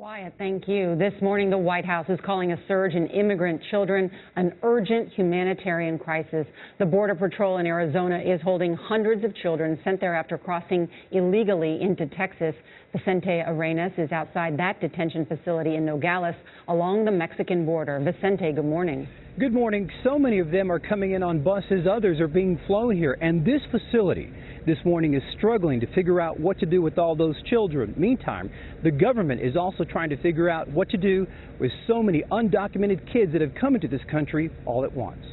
Wyatt, thank you. This morning, the White House is calling a surge in immigrant children an urgent humanitarian crisis. The Border Patrol in Arizona is holding hundreds of children sent there after crossing illegally into Texas. Vicente Arenas is outside that detention facility in Nogales along the Mexican border. Vicente, good morning. Good morning. So many of them are coming in on buses. Others are being flown here. And this facility this morning is struggling to figure out what to do with all those children. Meantime, the government is also trying to figure out what to do with so many undocumented kids that have come into this country all at once.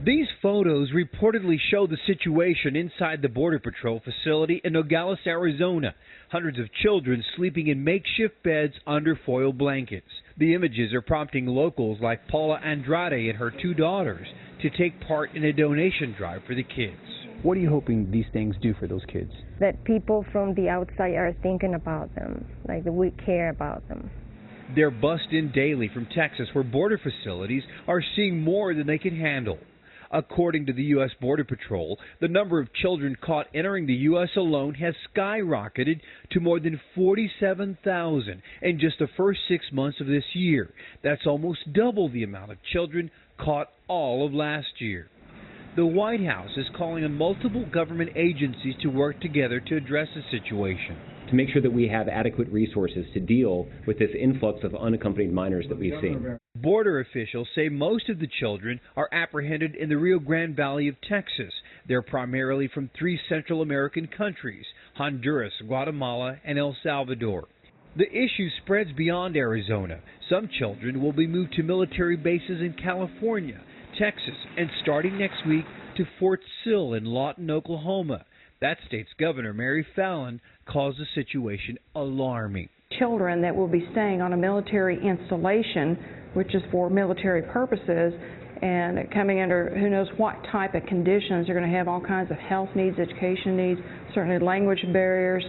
These photos reportedly show the situation inside the Border Patrol facility in Nogales, Arizona. Hundreds of children sleeping in makeshift beds under foil blankets. The images are prompting locals like Paula Andrade and her two daughters to take part in a donation drive for the kids. What are you hoping these things do for those kids? That people from the outside are thinking about them, like that we care about them. They're bussed in daily from Texas, where border facilities are seeing more than they can handle. According to the U.S. Border Patrol, the number of children caught entering the U.S. alone has skyrocketed to more than 47,000 in just the first 6 months of this year. That's almost double the amount of children caught all of last year. The White House is calling on multiple government agencies to work together to address the situation, to make sure that we have adequate resources to deal with this influx of unaccompanied minors that we've seen. Border officials say most of the children are apprehended in the Rio Grande Valley of Texas. They're primarily from 3 Central American countries: Honduras, Guatemala, and El Salvador. The issue spreads beyond Arizona. Some children will be moved to military bases in California, Texas, and starting next week to Fort Sill in Lawton, Oklahoma. That state's Governor Mary Fallin calls the situation alarming. Children that will be staying on a military installation, which is for military purposes, and coming under who knows what type of conditions. They're going to have all kinds of health needs, education needs, certainly language barriers.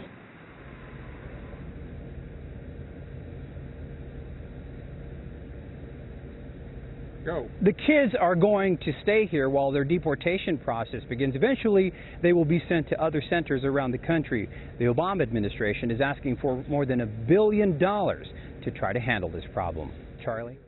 The kids are going to stay here while their deportation process begins. Eventually, they will be sent to other centers around the country. The Obama administration is asking for more than $1 billion to try to handle this problem. Charlie?